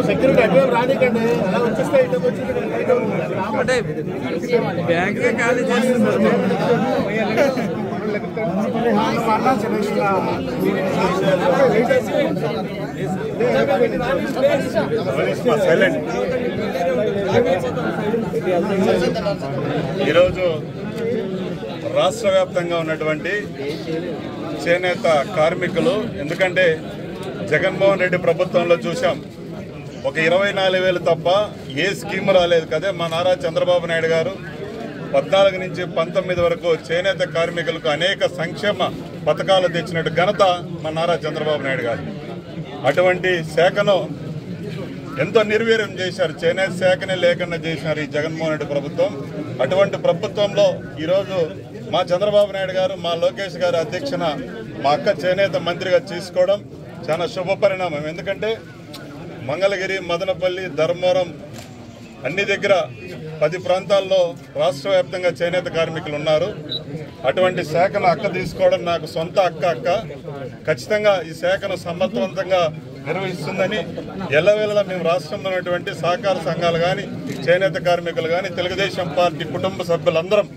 Security advise రానికండి అలా వచ్చేస్తే అంటే బ్యాంక్ ఖాళీ చేస్తున్నారు. ఈరోజు రాష్ట్ర వ్యాప్తంగా ఉన్నటువంటి చేనేత కార్మికులు, ఎందుకంటే జగన్మోహన్ రెడ్డి ప్రభుత్వంలో చూసాం ఒక 24,000 తప్ప ఏ స్కీమ్ రాలేదు కదా. మా నారా చంద్రబాబు నాయుడు గారు 14 నుంచి 19 వరకు చేనేత కార్మికులకు అనేక సంక్షేమ పథకాలు తెచ్చినట్టు ఘనత మా నారా చంద్రబాబు నాయుడు గారు. అటువంటి శాఖను ఎంతో నిర్వీర్యం చేశారు, చేనేత శాఖనే లేకుండా చేశారు ఈ జగన్మోహన్ రెడ్డి ప్రభుత్వం. అటువంటి ప్రభుత్వంలో ఈరోజు మా చంద్రబాబు నాయుడు గారు, మా లోకేష్ గారి అధ్యక్షన మా అక్క చేనేత మంత్రిగా తీసుకోవడం చాలా శుభ పరిణామం. ఎందుకంటే మంగళగిరి, మదనపల్లి, ధర్మవరం అన్ని దగ్గర 10 ప్రాంతాల్లో రాష్ట్ర వ్యాప్తంగా చేనేత కార్మికులు ఉన్నారు. అటువంటి శాఖను అక్క తీసుకోవడం నాకు సొంత అక్క ఖచ్చితంగా ఈ శాఖను సమర్థవంతంగా నిర్వహిస్తుందని ఎల్లవేళలా మేము రాష్ట్రంలో ఉన్నటువంటి సహకార సంఘాలు కానీ, చేనేత కార్మికులు కానీ, తెలుగుదేశం పార్టీ కుటుంబ సభ్యులందరం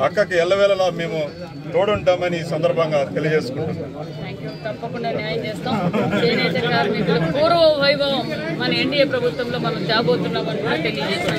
అక్కకి ఎల్లవేళలా మేము తోడుంటామని ఈ సందర్భంగా తెలియజేసుకుంటున్నాం. తప్పకుండా న్యాయం చేస్తాం. చేనేత కార్మికుల పూర్వ వైభవం మన ఎన్డీఏ ప్రభుత్వంలో మనం జాబోతున్నామని కూడా తెలియజేస్తాం.